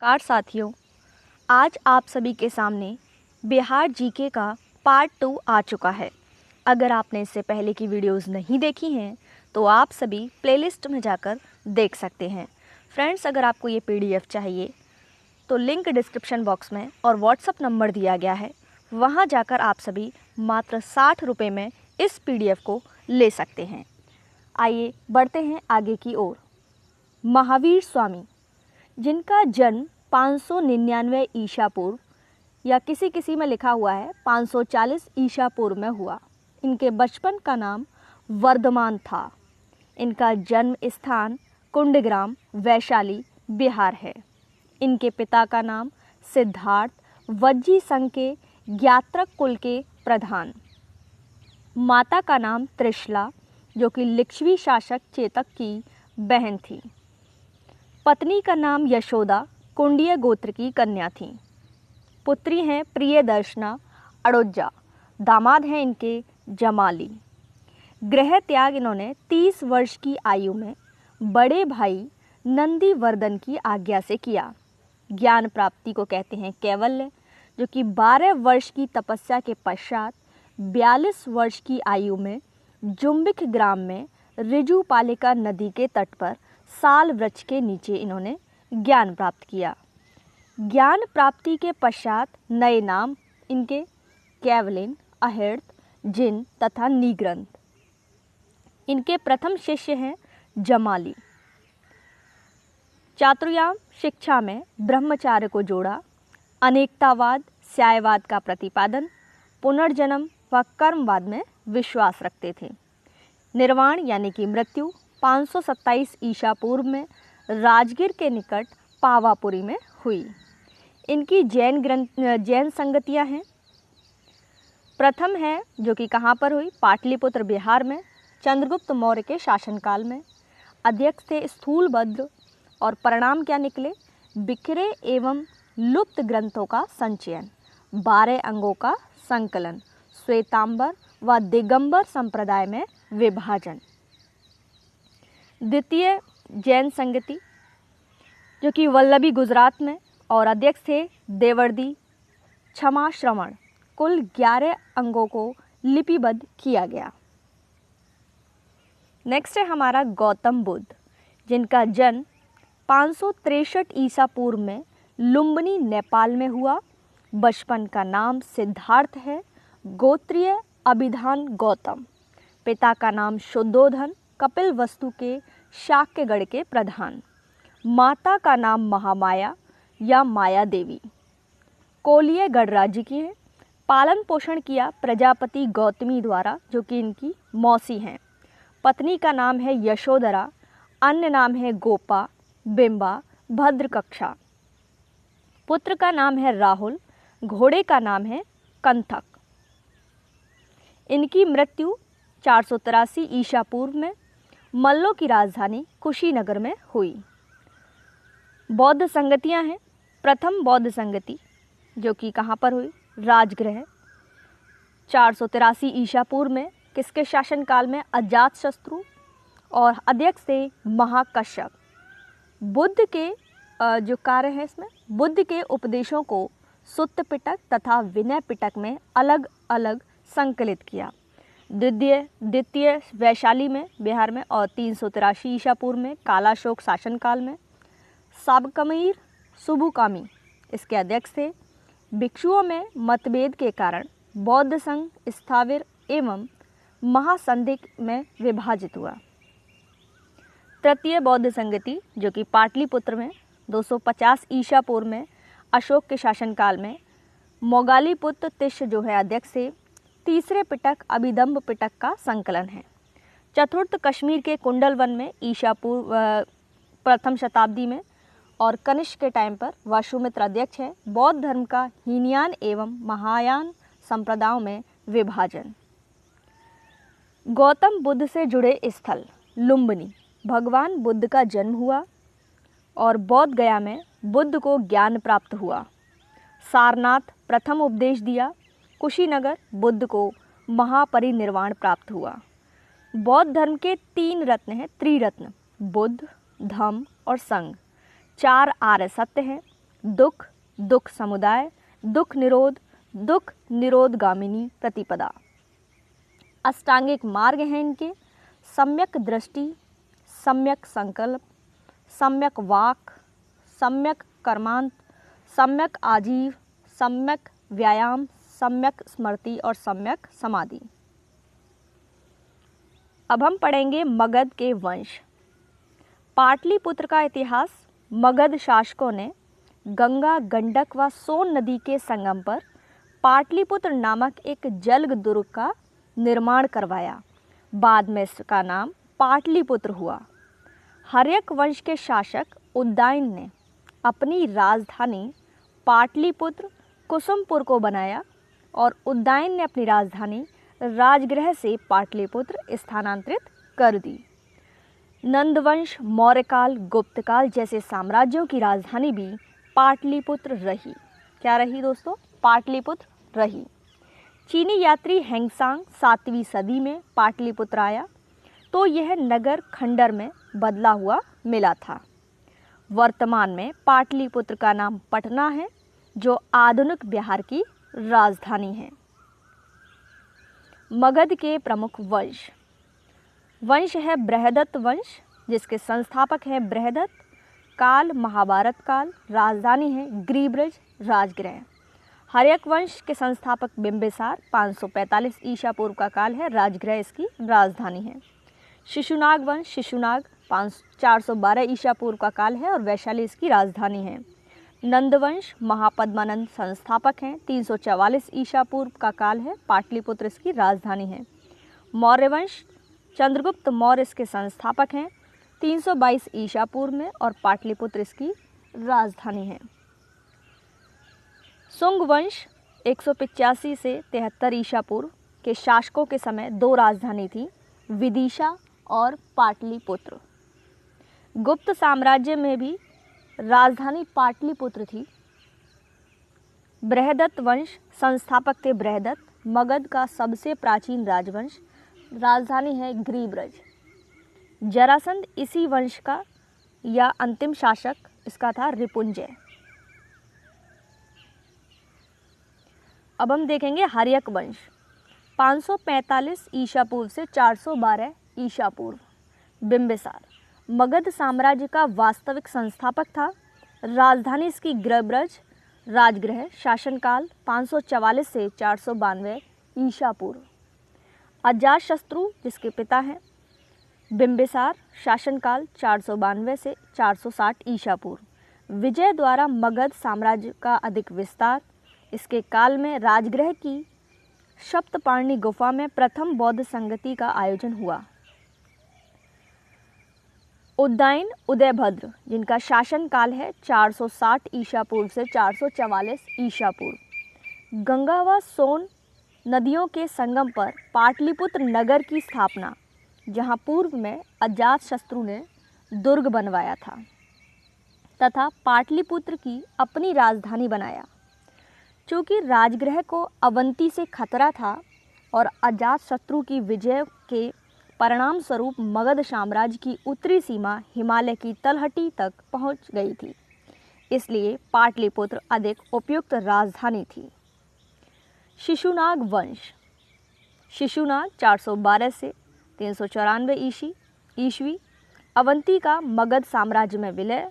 नमस्कार साथियों, आज आप सभी के सामने बिहार जीके का पार्ट 2 आ चुका है। अगर आपने इससे पहले की वीडियोस नहीं देखी हैं तो आप सभी प्लेलिस्ट में जाकर देख सकते हैं। फ्रेंड्स, अगर आपको ये पीडीएफ चाहिए तो लिंक डिस्क्रिप्शन बॉक्स में और व्हाट्सअप नंबर दिया गया है, वहाँ जाकर आप सभी मात्र 60 रुपये में इस पीडीएफ को ले सकते हैं। आइए बढ़ते हैं आगे की ओर। महावीर स्वामी, जिनका जन्म 599 ईसा पूर्व या किसी किसी में लिखा हुआ है 540 ईसा पूर्व में हुआ। इनके बचपन का नाम वर्धमान था। इनका जन्म स्थान कुंडग्राम, वैशाली, बिहार है। इनके पिता का नाम सिद्धार्थ, वज्जी संघ के ज्ञात्रक कुल के प्रधान। माता का नाम त्रिशला, जो कि लिच्छवी शासक चेतक की बहन थी। पत्नी का नाम यशोदा, कुंडिय गोत्र की कन्या थी। पुत्री हैं प्रियदर्शना, अड़ोजा। दामाद हैं इनके जमाली। गृह त्याग इन्होंने 30 वर्ष की आयु में बड़े भाई नंदीवर्धन की आज्ञा से किया। ज्ञान प्राप्ति को कहते हैं कैवल्य, जो कि 12 वर्ष की तपस्या के पश्चात 42 वर्ष की आयु में जुम्बिक ग्राम में ऋजुपालिका नदी के तट पर साल वृक्ष के नीचे इन्होंने ज्ञान प्राप्त किया। ज्ञान प्राप्ति के पश्चात नए नाम इनके कैवलिन, अहिर्त, जिन तथा निग्रंथ। इनके प्रथम शिष्य हैं जमाली। चातुर्याम शिक्षा में ब्रह्मचार्य को जोड़ा। अनेकतावाद, स्यायवाद का प्रतिपादन, पुनर्जन्म व कर्मवाद में विश्वास रखते थे। निर्वाण यानी कि मृत्यु 527 ईसा पूर्व में राजगीर के निकट पावापुरी में हुई। इनकी जैन संगतियां हैं। प्रथम है जो कि कहाँ पर हुई, पाटलिपुत्र बिहार में, चंद्रगुप्त मौर्य के शासनकाल में। अध्यक्ष थे स्थूलभद्र और परिणाम क्या निकले, बिखरे एवं लुप्त ग्रंथों का संचयन, 12 अंगों का संकलन, श्वेतांबर व दिगंबर संप्रदाय में विभाजन। द्वितीय जैन संगति जो कि वल्लभी गुजरात में, और अध्यक्ष थे देवर्दी क्षमा श्रवण। कुल 11 अंगों को लिपिबद्ध किया गया। नेक्स्ट है हमारा गौतम बुद्ध, जिनका जन्म 563 ईसा पूर्व में लुम्बिनी, नेपाल में हुआ। बचपन का नाम सिद्धार्थ है। गोत्रीय अभिधान गौतम। पिता का नाम शुद्धोधन, कपिल वस्तु के शाक्यगढ़ के प्रधान। माता का नाम महामाया या माया देवी, कोलिय गढ़ राज्य की है। पालन पोषण किया प्रजापति गौतमी द्वारा, जो कि इनकी मौसी हैं। पत्नी का नाम है यशोधरा, अन्य नाम है गोपा, बिंबा, भद्रकक्षा। पुत्र का नाम है राहुल, घोड़े का नाम है कंथक। इनकी मृत्यु 483 ईसा पूर्व में मल्लों की राजधानी कुशीनगर में हुई। बौद्ध संगतियां हैं। प्रथम बौद्ध संगति जो कि कहाँ पर हुई, राजगृह, 483 ईसा पूर्व में। किसके शासनकाल में, अजातशत्रु, और अध्यक्ष थे महाकश्यप। बुद्ध के जो कार्य है इसमें, बुद्ध के उपदेशों को सुत्त पिटक तथा विनय पिटक में अलग अलग संकलित किया। द्वितीय वैशाली में, बिहार में, और 383 ईसा पूर्व में कालाशोक शासनकाल में। साबकमीर सुबुकामी इसके अध्यक्ष थे। भिक्षुओं में मतभेद के कारण बौद्ध संघ स्थाविर एवं महासंधिक में विभाजित हुआ। तृतीय बौद्ध संगति जो कि पाटलिपुत्र में 250 ईसा पूर्व में अशोक के शासनकाल में, मोगालीपुत्र तिष्य जो है अध्यक्ष थे। तीसरे पिटक अभिदम्भ पिटक का संकलन है। चतुर्थ कश्मीर के कुंडलवन में ईसा पूर्व प्रथम शताब्दी में, और कनिष्क के टाइम पर वसुमित्र अध्यक्ष है। बौद्ध धर्म का हीनयान एवं महायान संप्रदायों में विभाजन। गौतम बुद्ध से जुड़े स्थल, लुम्बिनी, भगवान बुद्ध का जन्म हुआ, और बोध गया में बुद्ध को ज्ञान प्राप्त हुआ। सारनाथ प्रथम उपदेश दिया। कुशीनगर बुद्ध को महापरिनिर्वाण प्राप्त हुआ। बौद्ध धर्म के 3 रत्न हैं, त्रिरत्न, बुद्ध, धम्म और संघ। 4 आर्य सत्य हैं, दुख, दुख समुदाय, दुख निरोध, दुख निरोधगामिनी प्रतिपदा। अष्टांगिक मार्ग हैं इनके सम्यक दृष्टि, सम्यक संकल्प, सम्यक वाक, सम्यक कर्मांत, सम्यक आजीव, सम्यक व्यायाम, सम्यक स्मृति और सम्यक समाधि। अब हम पढ़ेंगे मगध के वंश। पाटलिपुत्र का इतिहास। मगध शासकों ने गंगा, गंडक व सोन नदी के संगम पर पाटलिपुत्र नामक एक जल दुर्ग का निर्माण करवाया। बाद में इसका नाम पाटलिपुत्र हुआ। हर्यक वंश के शासक उद्दाइन ने अपनी राजधानी पाटलिपुत्र कुसुमपुर को बनाया और उद्दाइन ने अपनी राजधानी राजगृह से पाटलिपुत्र स्थानांतरित कर दी। नंदवंश, मौर्यकाल, गुप्तकाल जैसे साम्राज्यों की राजधानी भी पाटलिपुत्र रही। क्या रही दोस्तों? पाटलिपुत्र रही। चीनी यात्री हेंगसांग 7वीं सदी में पाटलिपुत्र आया तो यह नगर खंडर में बदला हुआ मिला था। वर्तमान में पाटलिपुत्र का नाम पटना है जो आधुनिक बिहार की राजधानी है। मगध के प्रमुख वंश। वंश है बृहदत्त वंश जिसके संस्थापक हैं बृहदत्त। काल महाभारत काल। राजधानी है गिरिब्रज राजगृह। हर्यक वंश के संस्थापक बिंबिसार 545 ईसा पूर्व का काल है। राजगृह इसकी राजधानी है। शिशुनाग वंश। शिशुनाग 412 ईसा पूर्व का काल है और वैशाली इसकी राजधानी है। नंदवंश महापद्मानंद संस्थापक हैं। 344 ईसा पूर्व का काल है। पाटलिपुत्र इसकी राजधानी है। मौर्यवंश चंद्रगुप्त मौर्य इसके संस्थापक हैं। 322 ईसा पूर्व में और पाटलिपुत्र इसकी राजधानी है। सुंग वंश 185 से 73 ईसा पूर्व के शासकों के समय 2 राजधानी थी, विदिशा और पाटलिपुत्र। गुप्त साम्राज्य में भी राजधानी पाटलिपुत्र थी। बृहदत्त वंश संस्थापक थे बृहदत्त। मगध का सबसे प्राचीन राजवंश। राजधानी है गिरिब्रज। जरासंध इसी वंश का या अंतिम शासक इसका था रिपुंजय। अब हम देखेंगे हर्यक वंश। 545 ईसा पूर्व से 412 ईसा पूर्व। बिंबिसार मगध साम्राज्य का वास्तविक संस्थापक था। राजधानी इसकी गिरिब्रज राजगृह। शासनकाल 544 से 492 ईसा पूर्व। अजातशत्रु जिसके पिता हैं बिंबिसार। शासनकाल 492 से 460 ईसा पूर्व। विजय द्वारा मगध साम्राज्य का अधिक विस्तार। इसके काल में राजगृह की सप्तपाणी गुफा में प्रथम बौद्ध संगति का आयोजन हुआ। उद्दाइन उदयभद्र जिनका शासन काल है 460 ईसा पूर्व से 444 ईसा पूर्व। गंगा व सोन नदियों के संगम पर पाटलिपुत्र नगर की स्थापना, जहां पूर्व में अजातशत्रु ने दुर्ग बनवाया था तथा पाटलिपुत्र की अपनी राजधानी बनाया। चूँकि राजगृह को अवंती से खतरा था और अजातशत्रु की विजय के परिणाम स्वरूप मगध साम्राज्य की उत्तरी सीमा हिमालय की तलहटी तक पहुंच गई थी, इसलिए पाटलिपुत्र अधिक उपयुक्त राजधानी थी। शिशुनाग वंश। शिशुनाग 412 से 394 ईस्वी। अवंती का मगध साम्राज्य में विलय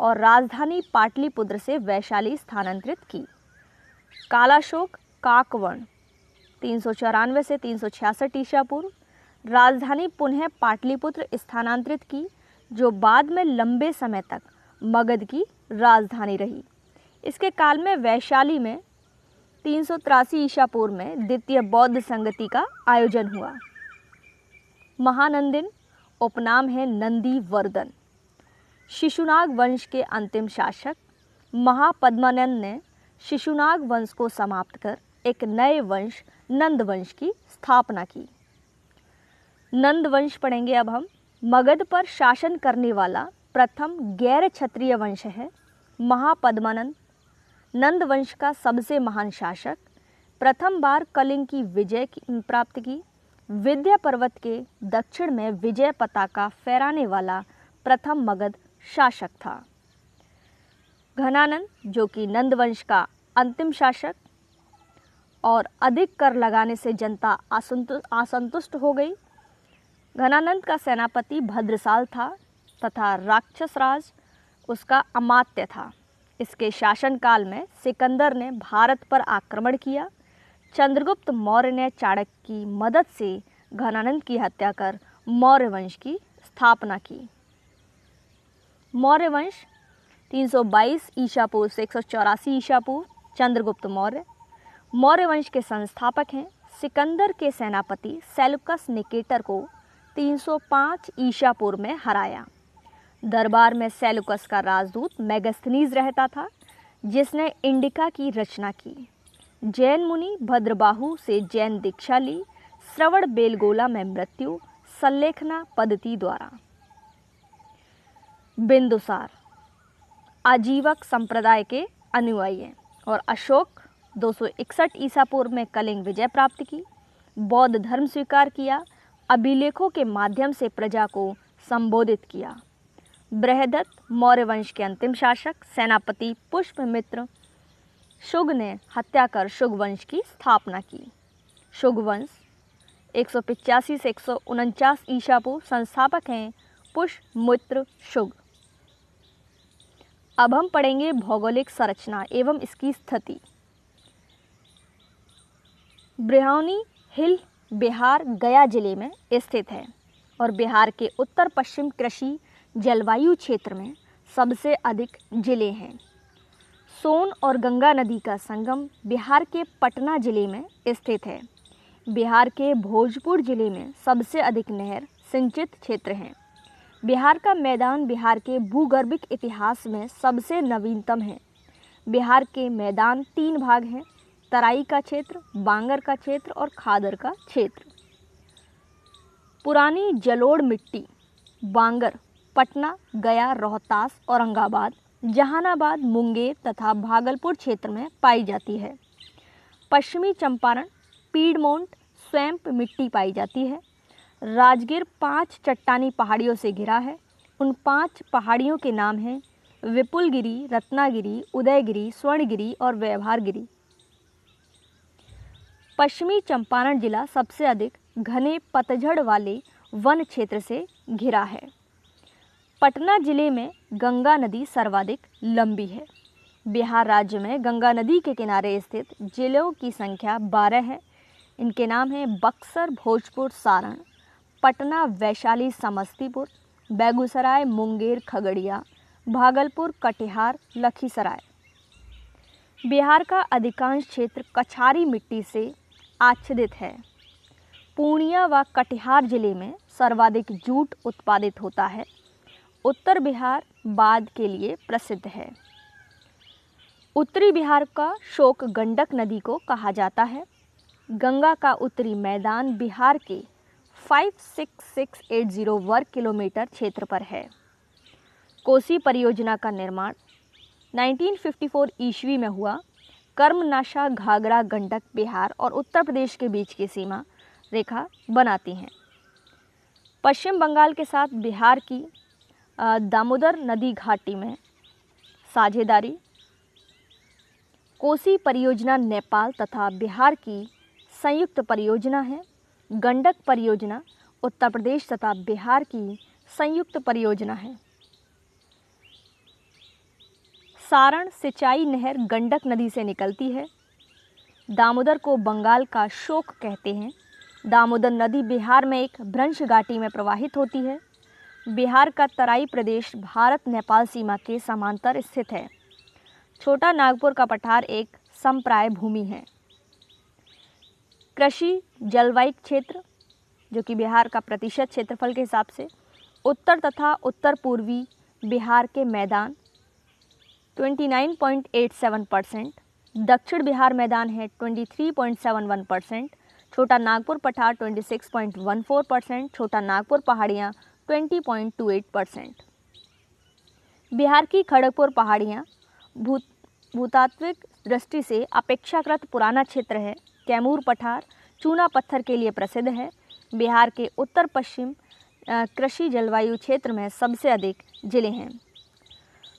और राजधानी पाटलिपुत्र से वैशाली स्थानांतरित की। कालाशोक काकवर्ण 394 से 366 ईसा पूर्व। राजधानी पुनः पाटलिपुत्र स्थानांतरित की, जो बाद में लंबे समय तक मगध की राजधानी रही। इसके काल में वैशाली में 383 ईसा पूर्व में द्वितीय बौद्ध संगति का आयोजन हुआ। महानंदिन उपनाम है नंदी वर्धन। शिशुनाग वंश के अंतिम शासक महापद्मानंद ने शिशुनाग वंश को समाप्त कर एक नए वंश नंद वंश की स्थापना की। नंद वंश पढ़ेंगे अब हम। मगध पर शासन करने वाला प्रथम गैर क्षत्रिय वंश है महापद्मानंद। नंद वंश का सबसे महान शासक। प्रथम बार कलिंग की विजय प्राप्त की। विंध्य पर्वत के दक्षिण में विजय पताका फहराने वाला प्रथम मगध शासक था। घनानंद, जो कि नंद वंश का अंतिम शासक, और अधिक कर लगाने से जनता असंतुष्ट हो गई। घनानंद का सेनापति भद्रसाल था तथा राक्षस राज उसका अमात्य था। इसके शासनकाल में सिकंदर ने भारत पर आक्रमण किया। चंद्रगुप्त मौर्य ने चाणक्य की मदद से घनानंद की हत्या कर मौर्य वंश की स्थापना की। मौर्य वंश 322 ईसा पूर्व से 184 ईसा पूर्व। चंद्रगुप्त मौर्य वंश के संस्थापक हैं। सिकंदर के सेनापति सेल्यूकस निकेटर को 305 ईसा पूर्व में हराया। दरबार में सेल्यूकस का राजदूत मेगास्थनीज रहता था, जिसने इंडिका की रचना की। जैन मुनि भद्रबाहु से जैन दीक्षा ली। श्रवण बेलगोला में मृत्यु संलेखना पद्धति द्वारा। बिंदुसार आजीवक संप्रदाय के अनुयायी हैं और अशोक 261 ईसा पूर्व में कलिंग विजय प्राप्त की। बौद्ध धर्म स्वीकार किया। अभिलेखों के माध्यम से प्रजा को संबोधित किया। बृहदत्त मौर्य वंश के अंतिम शासक। सेनापति पुष्यमित्र शुंग ने हत्या कर शुंग वंश की स्थापना की। शुंग वंश 185 से 149 ईसा पूर्व। संस्थापक हैं पुष्यमित्र शुंग। अब हम पढ़ेंगे भौगोलिक संरचना एवं इसकी स्थिति। ब्रिहानी हिल बिहार गया जिले में स्थित है और बिहार के उत्तर पश्चिम कृषि जलवायु क्षेत्र में सबसे अधिक जिले हैं। सोन और गंगा नदी का संगम बिहार के पटना जिले में स्थित है। बिहार के भोजपुर जिले में सबसे अधिक नहर सिंचित क्षेत्र हैं। बिहार का मैदान बिहार के भूगर्भिक इतिहास में सबसे नवीनतम है। बिहार के मैदान 3 भाग हैं: तराई का क्षेत्र, बांगर का क्षेत्र और खादर का क्षेत्र। पुरानी जलोढ़ मिट्टी बांगर, पटना, गया, रोहतास, औरंगाबाद, जहानाबाद, मुंगेर तथा भागलपुर क्षेत्र में पाई जाती है। पश्चिमी चंपारण पीडमोंट स्वैम्प मिट्टी पाई जाती है। राजगीर 5 चट्टानी पहाड़ियों से घिरा है। उन 5 पहाड़ियों के नाम हैं विपुलगिरी, रत्नागिरी, उदयगिरी, स्वर्णगिरी और व्यवहारगिरी। पश्चिमी चंपारण जिला सबसे अधिक घने पतझड़ वाले वन क्षेत्र से घिरा है। पटना जिले में गंगा नदी सर्वाधिक लंबी है। बिहार राज्य में गंगा नदी के किनारे स्थित जिलों की संख्या 12 है। इनके नाम हैं बक्सर, भोजपुर, सारण, पटना, वैशाली, समस्तीपुर, बेगूसराय, मुंगेर, खगड़िया, भागलपुर, कटिहार, लखीसराय। बिहार का अधिकांश क्षेत्र कछारी मिट्टी से आच्छादित है। पूर्णिया व कटिहार जिले में सर्वाधिक जूट उत्पादित होता है। उत्तर बिहार बांध के लिए प्रसिद्ध है। उत्तरी बिहार का शोक गंडक नदी को कहा जाता है। गंगा का उत्तरी मैदान बिहार के 56680 वर्ग किलोमीटर क्षेत्र पर है। कोसी परियोजना का निर्माण 1954 ईस्वी में हुआ। कर्मनाशा घाघरा गंडक बिहार और उत्तर प्रदेश के बीच की सीमा रेखा बनाती हैं। पश्चिम बंगाल के साथ बिहार की दामोदर नदी घाटी में साझेदारी। कोसी परियोजना नेपाल तथा बिहार की संयुक्त परियोजना है। गंडक परियोजना उत्तर प्रदेश तथा बिहार की संयुक्त परियोजना है। सारण सिंचाई नहर गंडक नदी से निकलती है। दामोदर को बंगाल का शोक कहते हैं। दामोदर नदी बिहार में एक भ्रंश घाटी में प्रवाहित होती है। बिहार का तराई प्रदेश भारत नेपाल सीमा के समांतर स्थित है। छोटा नागपुर का पठार एक संप्राय भूमि है। कृषि जलवायु क्षेत्र, जो कि बिहार का प्रतिशत क्षेत्रफल के हिसाब से, उत्तर तथा उत्तर पूर्वी बिहार के मैदान 29.87%, दक्षिण बिहार मैदान है 23.71%, छोटा नागपुर पठार 26.14%, छोटा नागपुर पहाड़ियाँ 20.28%। बिहार की खड़गपुर पहाड़ियाँ भूतात्विक दृष्टि से अपेक्षाकृत पुराना क्षेत्र है। कैमूर पठार चूना पत्थर के लिए प्रसिद्ध है। बिहार के उत्तर पश्चिम कृषि जलवायु क्षेत्र में सबसे अधिक जिले हैं।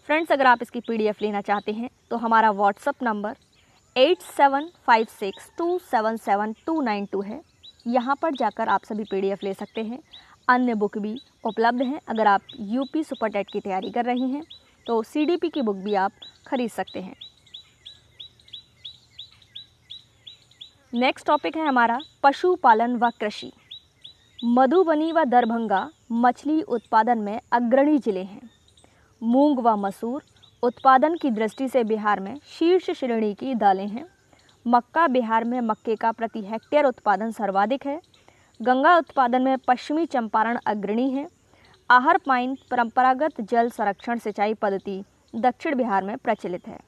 फ्रेंड्स, अगर आप इसकी PDF लेना चाहते हैं तो हमारा व्हाट्सअप नंबर 8756277292 है। यहाँ पर जाकर आप सभी PDF ले सकते हैं। अन्य बुक भी उपलब्ध हैं। अगर आप यूपी सुपर टेट की तैयारी कर रही हैं तो CDP की बुक भी आप खरीद सकते हैं। नेक्स्ट टॉपिक है हमारा पशुपालन व कृषि। मधुबनी व दरभंगा मछली उत्पादन में अग्रणी जिले हैं। मूंग व मसूर उत्पादन की दृष्टि से बिहार में शीर्ष श्रेणी की दालें हैं। मक्का बिहार में मक्के का प्रति हेक्टेयर उत्पादन सर्वाधिक है। गंगा उत्पादन में पश्चिमी चंपारण अग्रणी है। आहर पाइन परंपरागत जल संरक्षण सिंचाई पद्धति दक्षिण बिहार में प्रचलित है।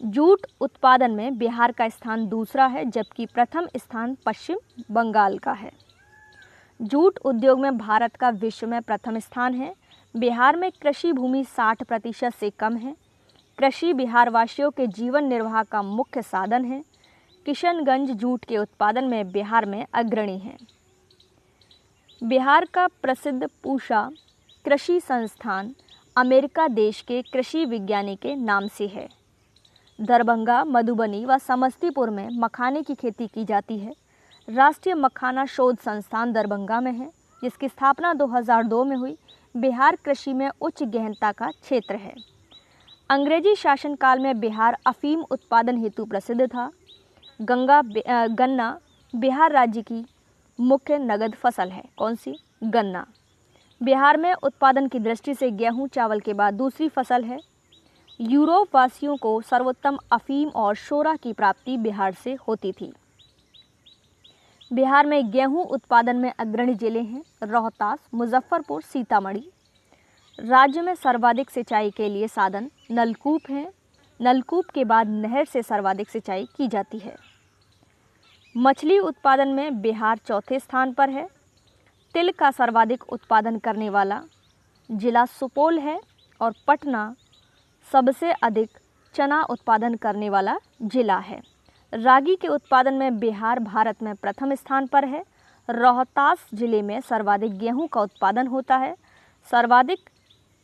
जूट उत्पादन में बिहार का स्थान दूसरा है, जबकि प्रथम स्थान पश्चिम बंगाल का है। जूट उद्योग में भारत का विश्व में प्रथम स्थान है। बिहार में कृषि भूमि 60% से कम है। कृषि बिहार वासियों के जीवन निर्वाह का मुख्य साधन है। किशनगंज जूट के उत्पादन में बिहार में अग्रणी है। बिहार का प्रसिद्ध पूसा कृषि संस्थान अमेरिका देश के कृषि विज्ञानी के नाम से है। दरभंगा, मधुबनी व समस्तीपुर में मखाने की खेती की जाती है। राष्ट्रीय मखाना शोध संस्थान दरभंगा में है, जिसकी स्थापना 2002 में हुई। बिहार कृषि में उच्च गहनता का क्षेत्र है। अंग्रेजी शासनकाल में बिहार अफीम उत्पादन हेतु प्रसिद्ध था। गन्ना बिहार राज्य की मुख्य नगद फसल है। कौन सी? गन्ना। बिहार में उत्पादन की दृष्टि से गेहूं चावल के बाद दूसरी फसल है। यूरोप वासियों को सर्वोत्तम अफीम और शोरा की प्राप्ति बिहार से होती थी। बिहार में गेहूं उत्पादन में अग्रणी जिले हैं रोहतास, मुजफ्फरपुर, सीतामढ़ी। राज्य में सर्वाधिक सिंचाई के लिए साधन नलकूप हैं। नलकूप के बाद नहर से सर्वाधिक सिंचाई की जाती है। मछली उत्पादन में बिहार चौथे स्थान पर है। तिल का सर्वाधिक उत्पादन करने वाला जिला सुपौल है और पटना सबसे अधिक चना उत्पादन करने वाला जिला है। रागी के उत्पादन में बिहार भारत में प्रथम स्थान पर है। रोहतास जिले में सर्वाधिक गेहूं का उत्पादन होता है। सर्वाधिक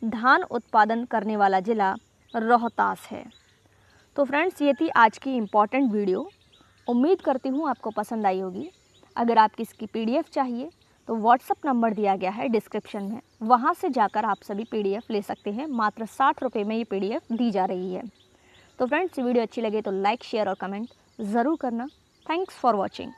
धान उत्पादन करने वाला जिला रोहतास है। तो फ्रेंड्स, ये थी आज की इम्पॉर्टेंट वीडियो। उम्मीद करती हूँ आपको पसंद आई होगी। अगर आपकी इसकी PDF चाहिए तो व्हाट्सअप नंबर दिया गया है डिस्क्रिप्शन में, वहाँ से जाकर आप सभी PDF ले सकते हैं। मात्र 60 रुपये में ये PDF दी जा रही है। तो फ्रेंड्स, वीडियो अच्छी लगे तो लाइक, शेयर और कमेंट ज़रूर करना। Thanks for watching.